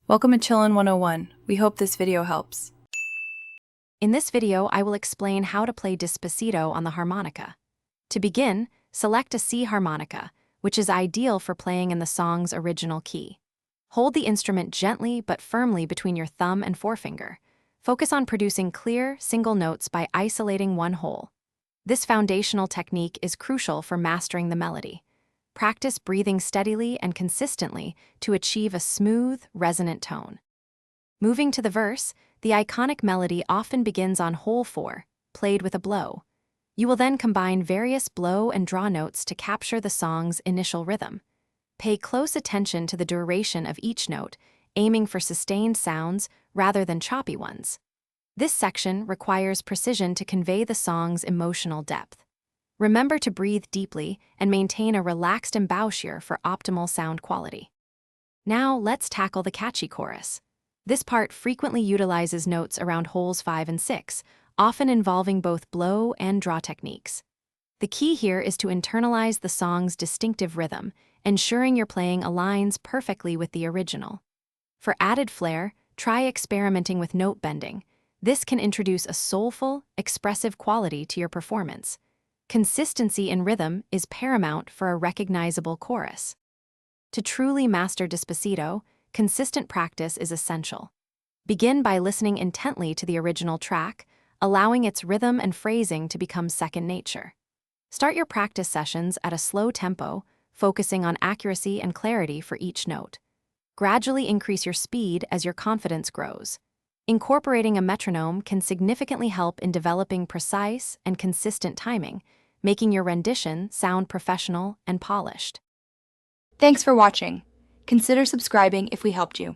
Welcome to Chillin' 101. We hope this video helps. In this video, I will explain how to play Despacito on the harmonica. To begin, select a C harmonica, which is ideal for playing in the song's original key. Hold the instrument gently but firmly between your thumb and forefinger. Focus on producing clear, single notes by isolating one hole. This foundational technique is crucial for mastering the melody. Practice breathing steadily and consistently to achieve a smooth, resonant tone. Moving to the verse, the iconic melody often begins on hole 4, played with a blow. You will then combine various blow and draw notes to capture the song's initial rhythm. Pay close attention to the duration of each note, aiming for sustained sounds rather than choppy ones. This section requires precision to convey the song's emotional depth. Remember to breathe deeply and maintain a relaxed embouchure for optimal sound quality. Now let's tackle the catchy chorus. This part frequently utilizes notes around holes 5 and 6, often involving both blow and draw techniques. The key here is to internalize the song's distinctive rhythm, ensuring your playing aligns perfectly with the original. For added flair, try experimenting with note bending. This can introduce a soulful, expressive quality to your performance. Consistency in rhythm is paramount for a recognizable chorus. To truly master Despacito, consistent practice is essential. Begin by listening intently to the original track, allowing its rhythm and phrasing to become second nature. Start your practice sessions at a slow tempo, focusing on accuracy and clarity for each note. Gradually increase your speed as your confidence grows. Incorporating a metronome can significantly help in developing precise and consistent timing, making your rendition sound professional and polished. Thanks for watching. Consider subscribing if we helped you.